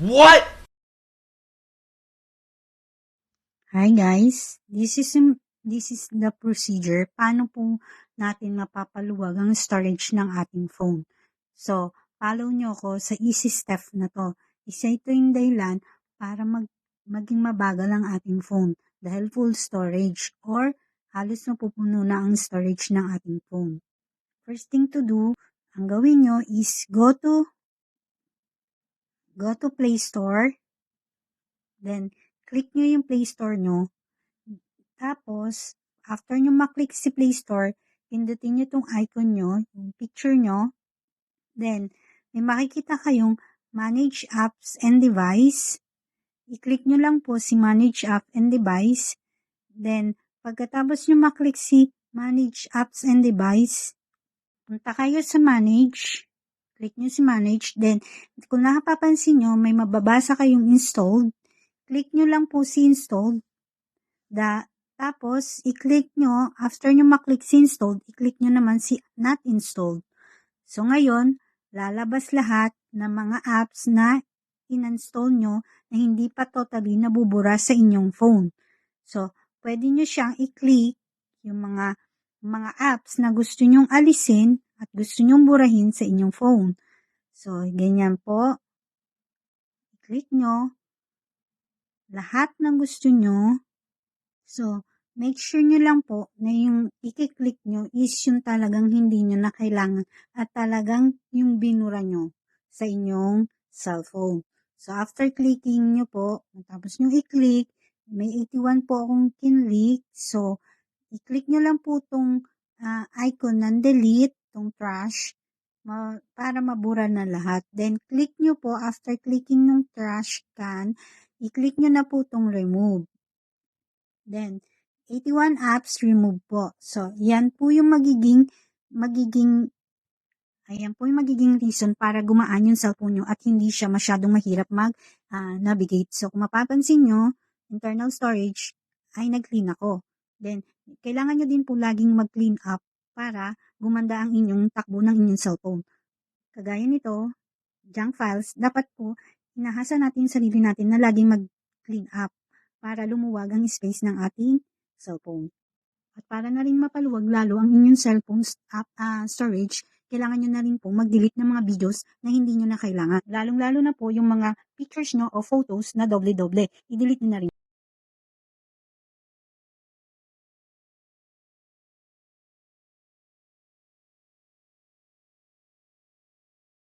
What? Hi guys, this is the procedure paano po natin mapapaluwag ang storage ng ating phone. So, follow nyo ako sa easy step na to. Isa ito yung dahilan para maging mabagal ang ating phone dahil full storage or halos mapupuno na ang storage ng ating phone. First thing to do, ang gawin nyo is go to Play Store, then click nyo yung Play Store nyo. Tapos, after nyo maklik si Play Store, pindutin nyo itong icon nyo, yung picture nyo. Then, may makikita kayong Manage Apps and Device. I-click nyo lang po si Manage App and Device. Then, pagkatapos nyo maklik si Manage Apps and Device, punta kayo sa Manage. Click nyo si Manage. Then, kung nakapapansin nyo, may mababasa kayong Installed. Click nyo lang po si Installed. Tapos, i-click nyo, after nyo maklik si installed, i-click nyo naman si not installed. So, ngayon, lalabas lahat ng mga apps na in-install nyo na hindi pa totally nabubura sa inyong phone. So, pwede nyo siyang i-click yung mga apps na gusto nyong alisin at gusto nyong burahin sa inyong phone. So, ganyan po. I-click nyo lahat ng gusto nyo. So, make sure nyo lang po na yung i-click nyo is yung talagang hindi nyo na kailangan at talagang yung binura nyo sa inyong cellphone. So, after clicking nyo po, tapos nyo i-click, may 81 po akong kinlik. So, i-click nyo lang po itong icon ng delete, itong trash, para mabura na lahat. Then, click nyo po, after clicking ng trash can, i-click nyo na po itong remove. Then, 81 apps remove po. So, yan po yung magiging reason para gumaan yung cellphone nyo at hindi siya masyadong mahirap mag-navigate. So, kung mapapansin nyo, internal storage ay nag-clean ako. Then, kailangan nyo din po laging mag-clean up para gumanda ang inyong takbo ng inyong cellphone. Kagaya nito, junk files, dapat po hinahasa natin yung sarili natin na laging mag-clean up para lumuwag ang space ng ating cellphone. At para na rin mapaluwag lalo ang inyong cellphone storage, kailangan nyo na rin po mag-delete ng mga videos na hindi nyo na kailangan. Lalong-lalo na po yung mga pictures nyo o photos na doble-doble. I-delete nyo na rin.